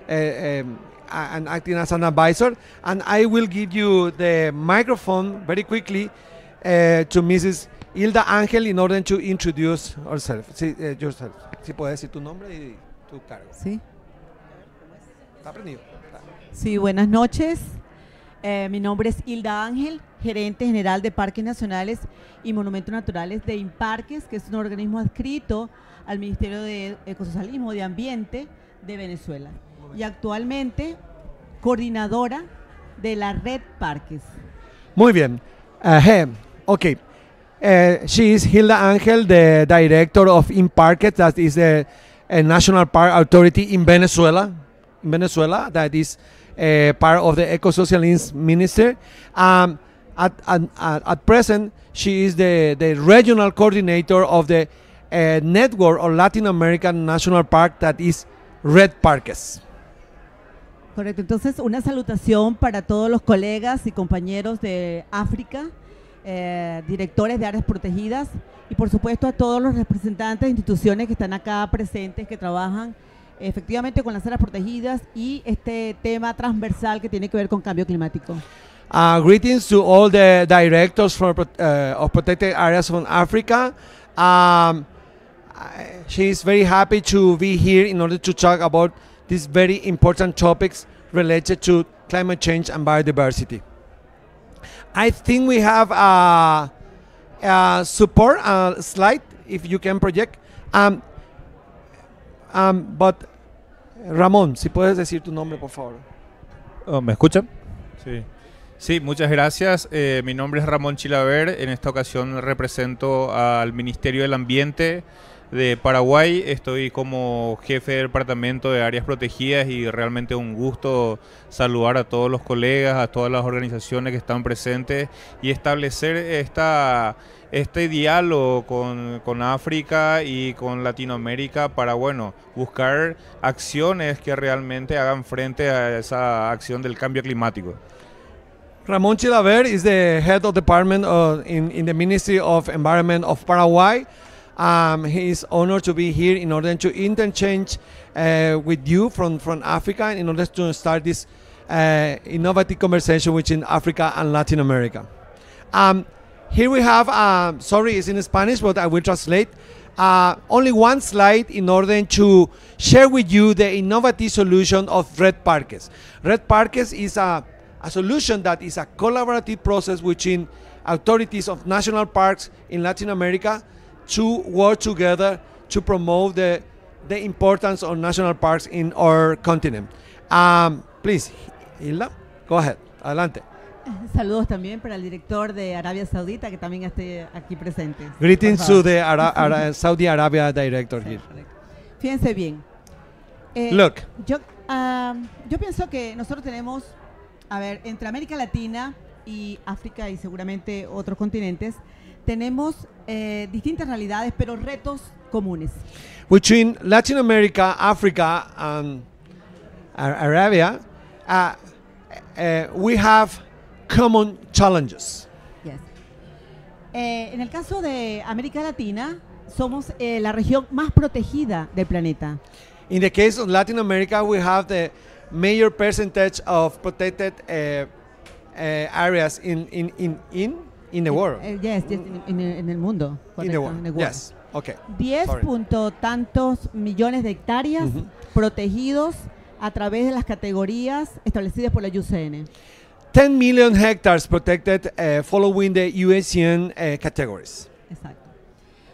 I'm acting as an advisor, and I will give you the microphone very quickly to Mrs. Hilda Ángel in order to introduce yourself. Si puedes decir tu nombre y tu cargo. Sí. Está prendido. Sí, buenas noches. Mi nombre es Hilda Ángel, gerente general de Parques Nacionales y Monumentos Naturales de Imparques, que es un organismo adscrito al Ministerio de Ecosocialismo de Ambiente de Venezuela. Y actualmente coordinadora de la Red Parques. Muy bien. Okay. She is Hilda Ángel, the director of Imparques, that is a national park authority in Venezuela. That is part of the Eco-Socialist Minister. At present, she is the regional coordinator of the network of Latin American National Park, that is Red Parques. Correcto, entonces una salutación para todos los colegas y compañeros de África, directores de áreas protegidas, y por supuesto a todos los representantes de instituciones que están acá presentes, que trabajan efectivamente con las áreas protegidas y este tema transversal que tiene que ver con cambio climático. Greetings to all the directors of protected areas from Africa. She is very happy to be here in order to talk about these very important topics related to climate change and biodiversity. I think we have a support slide, if you can project. But Ramón, si puedes decir tu nombre, por favor. Oh, ¿me escuchan? Sí. Sí, muchas gracias. Mi nombre es Ramón Chilaver. En esta ocasión represento al Ministerio del Ambiente de Paraguay. Estoy como jefe del departamento de áreas protegidas y realmente un gusto saludar a todos los colegas, a todas las organizaciones que están presentes y establecer este diálogo con África y con Latinoamérica para, bueno, buscar acciones que realmente hagan frente a esa acción del cambio climático. Ramón Chilaver is the head of department in the Ministry of Environment of Paraguay. He is honored to be here in order to interchange with you from Africa in order to start this innovative conversation between Africa and Latin America. Here we have, sorry, it's in Spanish, but I will translate. Only one slide in order to share with you the innovative solution of Red Parques. Red Parques is a solution that is a collaborative process between authorities of national parks in Latin America to work together to promote the importance of national parks in our continent. Please, Hilda, go ahead. Adelante. Saludos también para el director de Arabia Saudita, que también esté aquí presente. Greetings to the Saudi Arabia director here. Fíjense bien. Look. Yo pienso que nosotros tenemos, a ver, entre América Latina y África y seguramente otros continentes, tenemos distintas realidades, pero retos comunes. Between Latin America, Africa, and Arabia, we have common challenges. Yes. En el caso de América Latina, somos la región más protegida del planeta. In the case of Latin America, we have the major percentage of protected areas in the world. Yes, en el mundo. In the Correcto, world. en el world. Yes. Okay. 10 punto tantos millones de hectáreas protegidos a través de las categorías establecidas por la UCN. 10 million hectares protected following the USN categories. Exacto.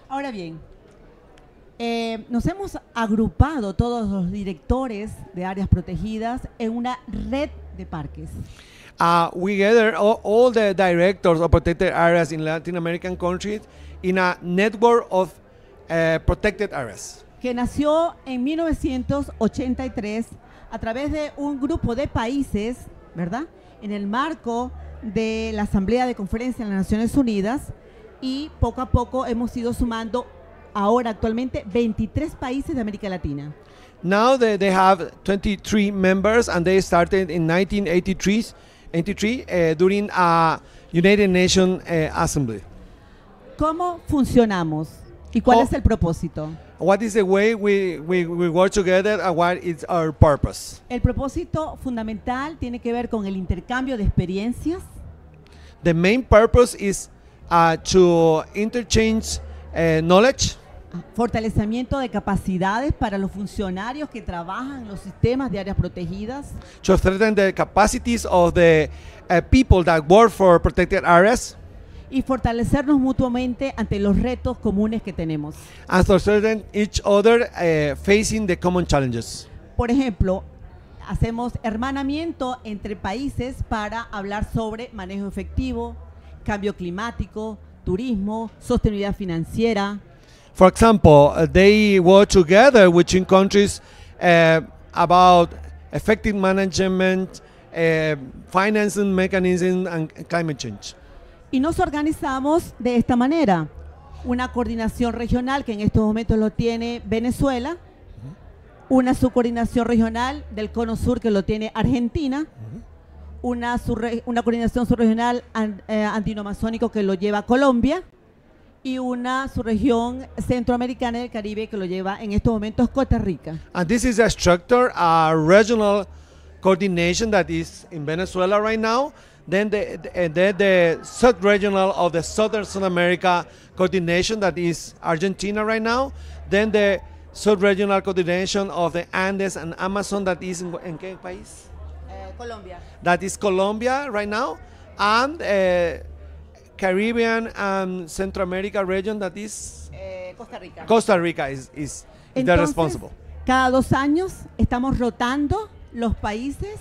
Ahora bien, nos hemos agrupado todos los directores de áreas protegidas en una red de parques. We gather all the directors of protected areas in Latin American countries in a network of protected areas. Que nació en 1983 a través de un grupo de países, ¿verdad?, en el marco de la Asamblea de Conferencia de las Naciones Unidas, y poco a poco hemos ido sumando ahora actualmente 23 países de América Latina. Now they have 23 members and they started in 1983 during a United Nations Assembly. ¿Cómo funcionamos y cuál es el propósito? What is the way we work together and what is our purpose? El propósito fundamental tiene que ver con el intercambio de experiencias. The main purpose is to interchange knowledge. Fortalecimiento de capacidades para los funcionarios que trabajan en los sistemas de áreas protegidas. To strengthen the capacities of the people that work for protected areas. Y fortalecernos mutuamente ante los retos comunes que tenemos. And to strengthen each other facing the common challenges. Por ejemplo, hacemos hermanamiento entre países para hablar sobre manejo efectivo, cambio climático, turismo, sostenibilidad financiera. For example, they work together within countries about effective management, financing mechanism, and climate change. Y nos organizamos de esta manera. Una coordinación regional que en estos momentos lo tiene Venezuela, una subcoordinación regional del Cono Sur que lo tiene Argentina, una coordinación subregional andino-amazónico que lo lleva Colombia, y una subregión centroamericana del Caribe que lo lleva en estos momentos Costa Rica. And this is a structure, a regional coordination that is in Venezuela right now. Then the sub-regional of the Southern South America coordination that is Argentina right now. Then the sub-regional coordination of the Andes and Amazon, that is in qué país? Colombia. That is Colombia right now, and Caribbean and Central America region, that is Costa Rica. Costa Rica is the Entonces, responsible. cada 2 años estamos rotando los países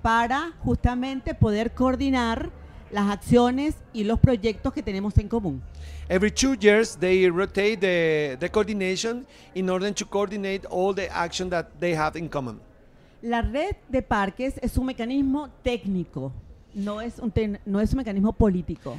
para justamente poder coordinar las acciones y los proyectos que tenemos en común. Every 2 years, they rotate the coordination in order to coordinate all the action that they have in common. La red de parques es un mecanismo técnico, no es un mecanismo político.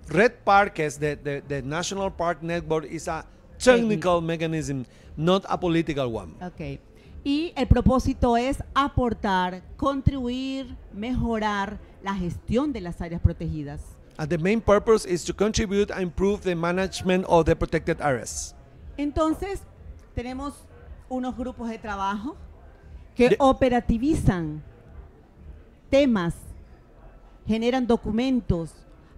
Red Parks, the National Park Network, is a technical mechanism, not a political one. Okay. Y el propósito es aportar, contribuir, mejorar la gestión de las áreas protegidas. And the main purpose is to contribute and improve the management of the protected areas. Entonces, tenemos unos grupos de trabajo que operativizan temas, generan documentos,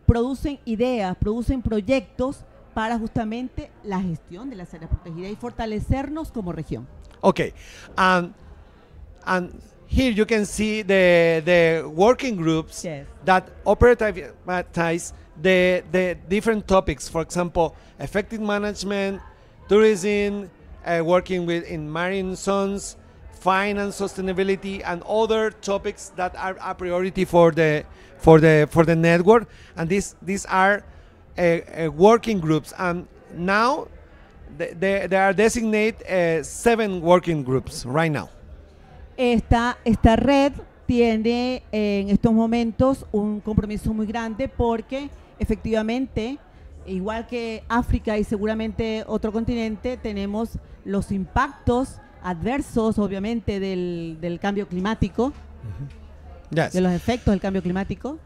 producen ideas, producen proyectos para justamente la gestión de las áreas protegidas y fortalecernos como región. Okay, and here you can see the working groups that operativize the different topics. For example, effective management, tourism, working in marine zones, finance, sustainability, and other topics that are a priority for the network. And these are working groups. And now they are designated 7 working groups right now. Esta red tiene en estos momentos un compromiso muy grande porque efectivamente, igual que África y seguramente otro continente, tenemos los impactos adversos, obviamente, del cambio climático, de los efectos del cambio climático.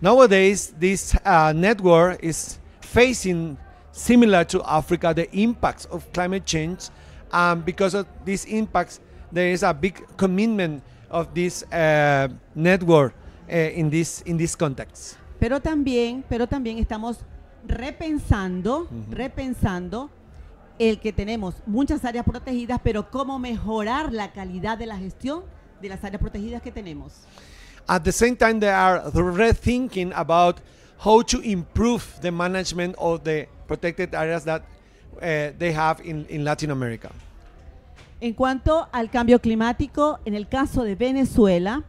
Nowadays, this network is facing, similar to Africa, the impacts of climate change. Because of these impacts, there is a big commitment of this network in this context. Pero también estamos repensando el que tenemos muchas áreas protegidas, pero cómo mejorar la calidad de la gestión de las áreas protegidas que tenemos. At the same time, they are rethinking about how to improve the management of the protected areas that they have in Latin America. En cuanto al cambio climático, en el caso de Venezuela,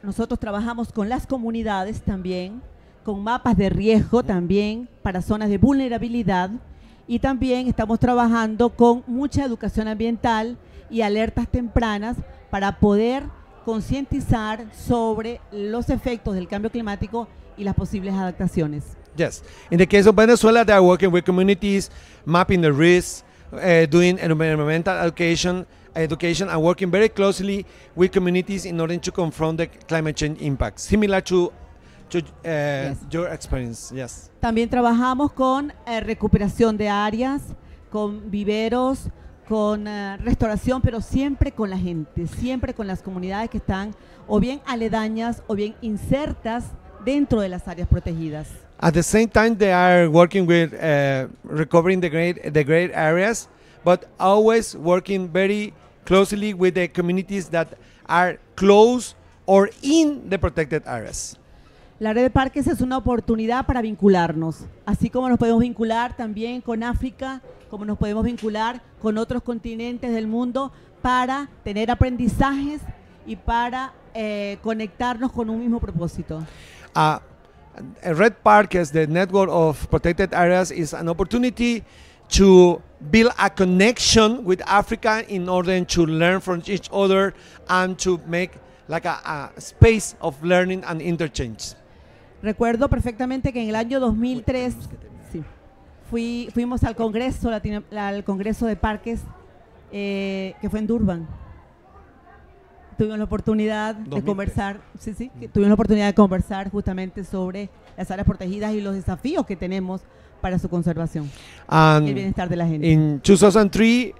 nosotros trabajamos con las comunidades también, con mapas de riesgo también para zonas de vulnerabilidad, y también estamos trabajando con mucha educación ambiental y alertas tempranas para poder concientizar sobre los efectos del cambio climático y las posibles adaptaciones. Yes. In the case of Venezuela, they are working with communities, mapping the risks, doing environmental education, and working very closely with communities in order to confront the climate change impacts, similar to your experience. Yes. También trabajamos con recuperación de áreas, con viveros, con restauración, pero siempre con la gente, siempre con las comunidades que están o bien aledañas o bien insertas dentro de las áreas protegidas. At the same time, they are working with recovering the great areas, but always working very closely with the communities that are close or in the protected areas. La red de parques es una oportunidad para vincularnos, así como nos podemos vincular también con África, como nos podemos vincular con otros continentes del mundo para tener aprendizajes y para conectarnos con un mismo propósito. Red Parks, the network of protected areas, is an opportunity to build a connection with Africa in order to learn from each other and to make like a space of learning and interchange. Recuerdo perfectamente que en el año 2003 fuimos al Congreso de Parques que fue en Durban. Tuvimos la oportunidad de conversar, tuvimos la oportunidad de conversar justamente sobre las áreas protegidas y los desafíos que tenemos para su conservación y el bienestar de la gente. In 2003,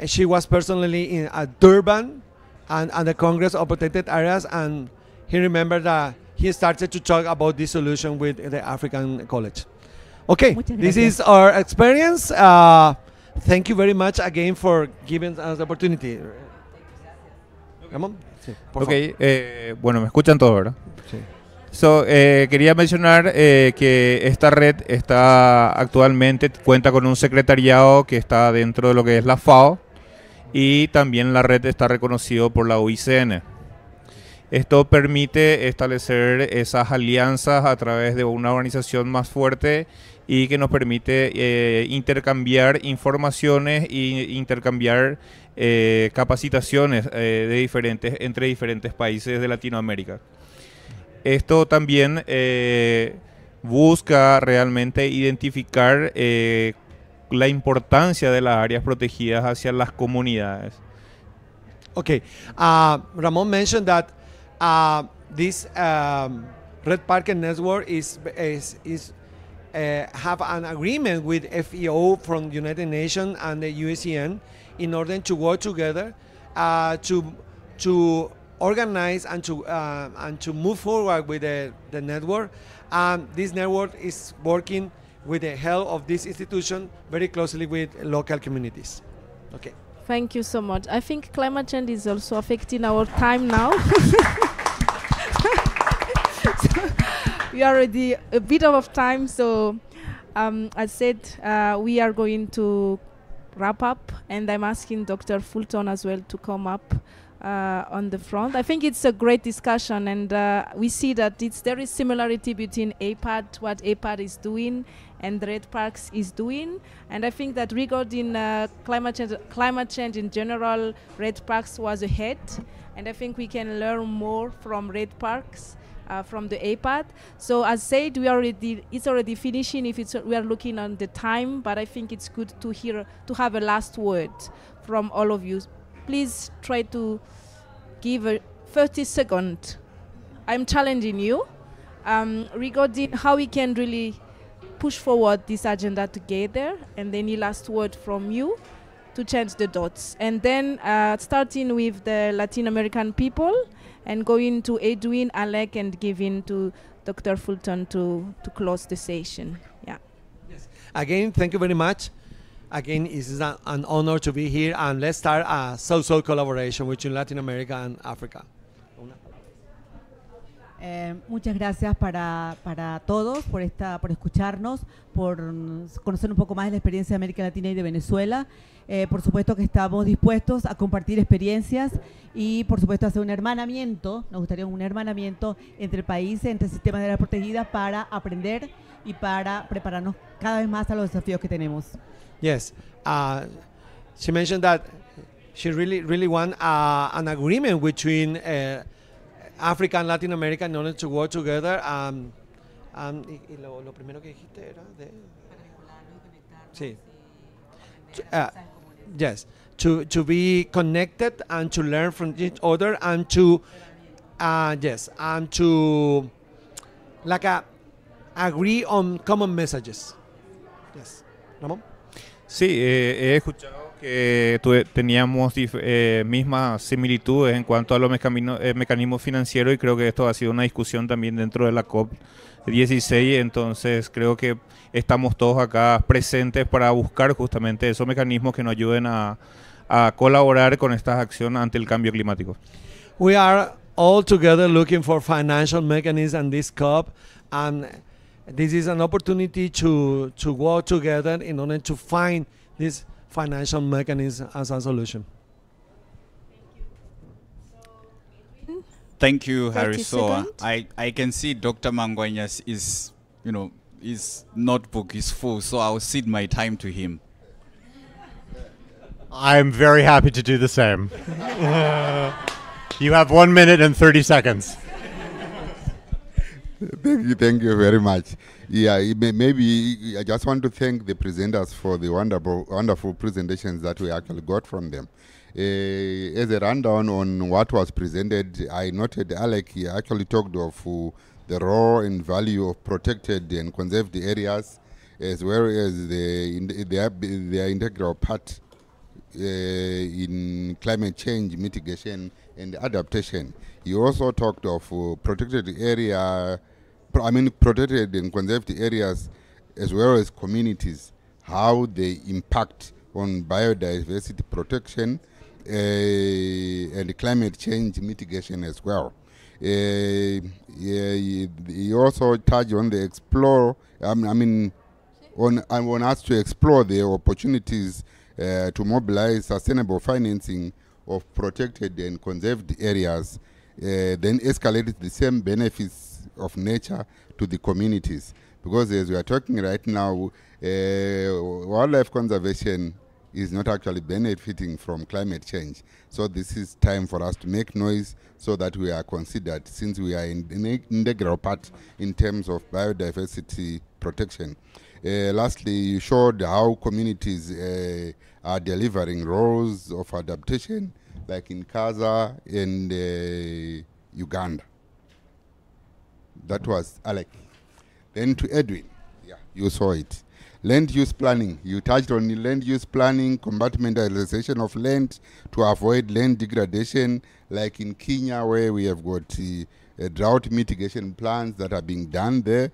she was personally at Durban and at the Congress of Protected Areas, and he remembered that he started to talk about this solution with the African College. Okay, Muchas this gracias. is our experience. Thank you very much again for giving us the opportunity. Ramón? Sí, por favor. Bueno, me escuchan todos, ¿verdad? Sí. Quería mencionar que esta red está actualmente cuenta con un secretariado que está dentro de lo que es la FAO y también la red está reconocido por la UICN. Esto permite establecer esas alianzas a través de una organización más fuerte y que nos permite intercambiar informaciones e intercambiar capacitaciones entre diferentes países de Latinoamérica. Esto también busca realmente identificar la importancia de las áreas protegidas hacia las comunidades. Okay, Ramon mentioned that this Red Parker network is have an agreement with FEO from the United Nations and the USCN in order to work together to organize and to move forward with the network. This network is working with the help of this institution very closely with local communities. Okay. Thank you so much. I think climate change is also affecting our time now. We are already a bit out of time, so I said we are going to wrap up, and I'm asking Dr. Fulton as well to come up on the front. I think it's a great discussion, and we see that there is similarity between APAD, what APAD is doing, and Red Parks is doing. And I think that regarding climate change in general, Red Parks was ahead, and I think we can learn more from Red Parks. From the APAD. So as said, it's already finishing if we are looking on the time, but I think it's good to have a last word from all of you. Please try to give a 30 seconds. I'm challenging you regarding how we can really push forward this agenda together, and any last word from you to change the dots. And then starting with the Latin American people, and going to Edwin, Alec, and giving to Dr. Fulton to close the session. Yeah. Yes. Again, thank you very much. Again, it is an honor to be here, and let's start a social collaboration between Latin America and Africa. Muchas gracias para todos por escucharnos, por conocer un poco más de la experiencia de América Latina y de Venezuela. Por supuesto que estamos dispuestos a compartir experiencias y por supuesto hacer un hermanamiento, nos gustaría un hermanamiento entre países, entre sistemas de áreas protegidas para aprender y para prepararnos cada vez más a los desafíos que tenemos. Yes, she mentioned that she really want an agreement between Africa and Latin America in order to work together. Y lo primero que dijiste era de... Sí. Yes, to be connected and to learn from each other and to agree on common messages. Yes, Ramón. Sí, he escuchado que teníamos mismas similitudes en cuanto a los mecanismos financieros, y creo que esto ha sido una discusión también dentro de la COP16, entonces creo que estamos todos acá presentes para buscar justamente esos mecanismos que nos ayuden a colaborar con estas acciones ante el cambio climático. We are all together looking for financial mechanisms in this COP, and this is an opportunity to work together in order to find this financial mechanism as a solution. Thank you, Harisoa. I can see Dr. Mangwanya's his notebook is full, so I'll cede my time to him. I'm very happy to do the same. You have 1 minute and 30 seconds. Thank you very much. Yeah, maybe I just want to thank the presenters for the wonderful presentations that we actually got from them. As a rundown on what was presented, I noted Alec he actually talked of the role and value of protected and conserved areas, as well as their integral part in climate change mitigation and adaptation. He also talked of protected and conserved areas as well as communities, how they impact on biodiversity protection and climate change mitigation as well. He also touched on the on us to explore the opportunities to mobilize sustainable financing of protected and conserved areas, then escalate the same benefits of nature to the communities. Because as we are talking right now, wildlife conservation is not actually benefiting from climate change. So this is time for us to make noise so that we are considered, since we are in an integral part in terms of biodiversity protection. Lastly, you showed how communities are delivering roles of adaptation, like in Kaza and Uganda. That was Alec. Then to Edwin, yeah, you saw it. Land use planning, you touched on the land use planning, compartmentalization of land to avoid land degradation, like in Kenya, where we have got drought mitigation plans that are being done there,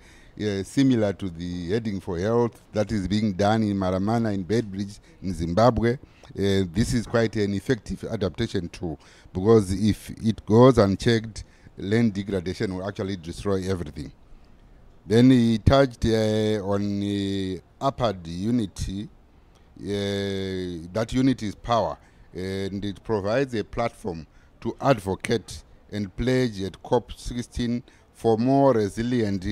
similar to the Heading for Health that is being done in Maramana, in Bedbridge, in Zimbabwe. This is quite an effective adaptation tool, because if it goes unchecked, land degradation will actually destroy everything. Then he touched on upward unity. That unity is power, and it provides a platform to advocate and pledge at COP16 for more resilient,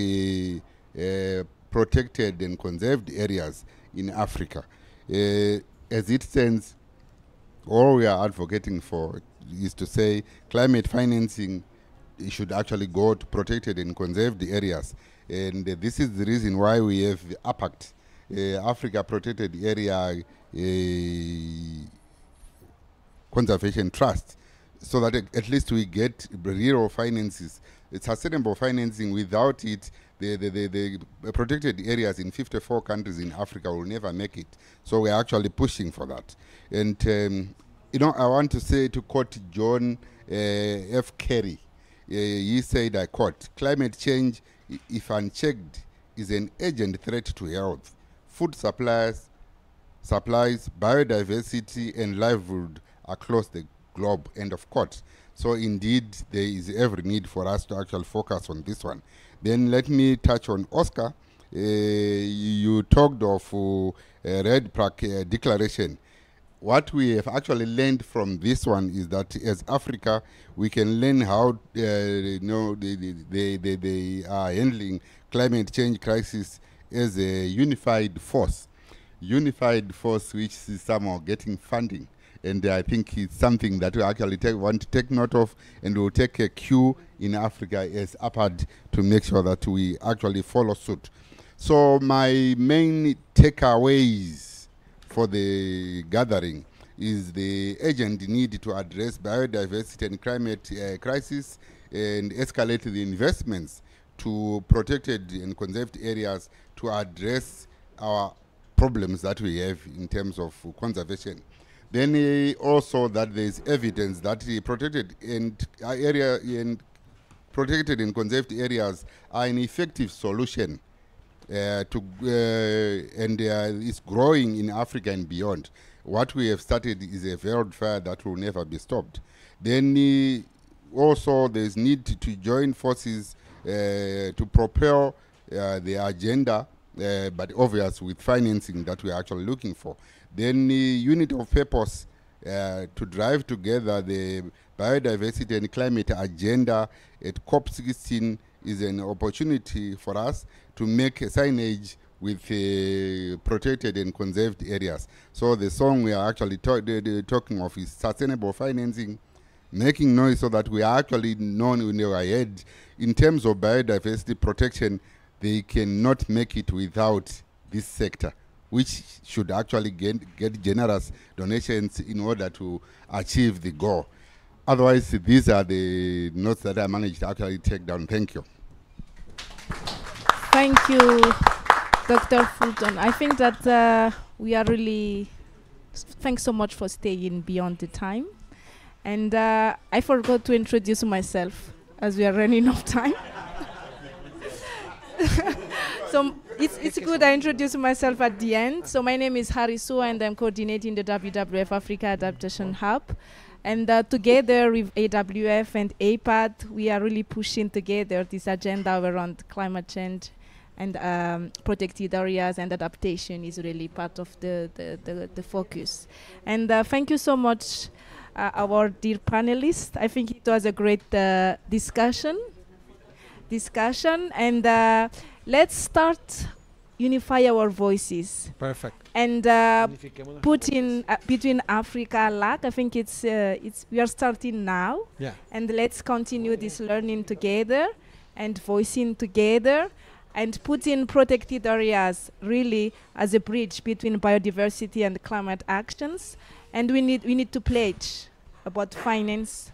protected and conserved areas in Africa. As it stands, all we are advocating for is to say climate financing should actually go to protected and conserved areas. And this is the reason why we have the APACT, Africa Protected Area Conservation Trust, so that at least we get real finances. It's sustainable financing. Without it, the protected areas in 54 countries in Africa will never make it. So we're actually pushing for that. And, you know, I want to say, to quote John F. Kerry, he said, I quote, "Climate change, if unchecked, is an urgent threat to health, food supplies, biodiversity, and livelihood across the globe," end of quote. So indeed, there is every need for us to actually focus on this one. Then let me touch on Oscar. You talked of Red Plaque Declaration. What we have actually learned from this one is that as Africa, we can learn how they are handling climate change crisis as a unified force which is somehow getting funding. And I think it's something that we actually want to take note of, and we'll take a cue in Africa as APAD to make sure that we actually follow suit. So my main takeaways for the gathering is the urgent need to address biodiversity and climate crisis and escalate the investments to protected and conserved areas to address our problems that we have in terms of conservation. Then also that there is evidence that the protected and conserved areas are an effective solution it's growing in Africa and beyond. What we have started is a veiled fire that will never be stopped. Then also there's need to join forces to propel the agenda, but obvious with financing that we're actually looking for. Then the unit of purpose to drive together the biodiversity and climate agenda at COP16 is an opportunity for us to make a signage with protected and conserved areas. So the song we are actually talking of is sustainable financing, making noise so that we are actually known in our head. In terms of biodiversity protection, they cannot make it without this sector, which should actually get generous donations in order to achieve the goal. Otherwise, these are the notes that I managed to actually take down. Thank you. Thank you, Dr. Fulton. I think that we are really, thanks so much for staying beyond the time. And I forgot to introduce myself as we are running out of time. So it's good I introduce myself at the end. So my name is Harisua, and I'm coordinating the WWF Africa Adaptation Hub. And together with AWF and APAD, we are really pushing together this agenda around climate change and protected areas, and adaptation is really part of the focus. And thank you so much, our dear panelists. I think it was a great discussion, and let's start unify our voices. Perfect. And put in between Africa LAC. I think it's we are starting now. Yeah. And let's continue this learning together and voicing together, and put in protected areas really as a bridge between biodiversity and climate actions. And we need to pledge about finance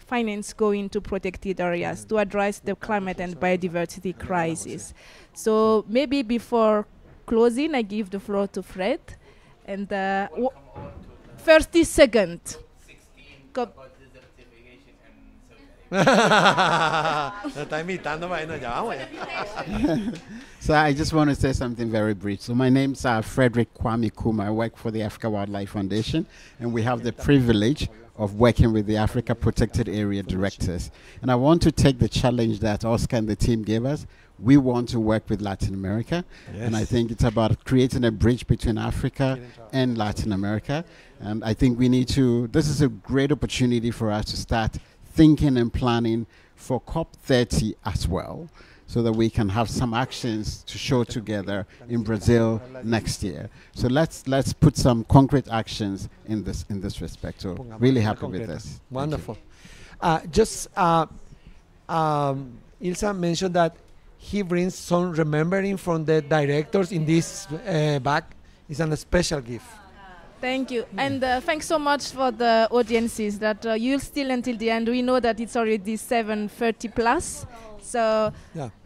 going to protected areas to address the climate and biodiversity crisis. So maybe before closing, I give the floor to Fred. And 30 seconds. So I just want to say something very brief. So my name's Frederick Kwame Kuma. I work for the Africa Wildlife Foundation, and we have the privilege of working with the Africa Protected Area Directors. And I want to take the challenge that Oscar and the team gave us. We want to work with Latin America, and I think it's about creating a bridge between Africa and Latin America. And I think we need to, this is a great opportunity for us to start thinking and planning for COP30 as well, so that we can have some actions to show together in Brazil next year. So let's put some concrete actions in this respect. So really happy with this. Wonderful. Ilsa mentioned that he brings some remembering from the directors in this bag. It's a special gift. Thank you. And thanks so much for the audiences that you'll still until the end. We know that it's already 7:30 plus. So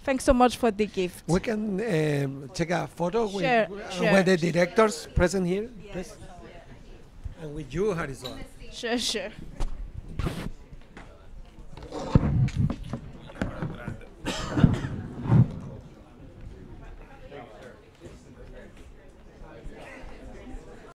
thanks so much for the gift. We can take a photo with the directors present here, please. And with you, Harisua. Sure.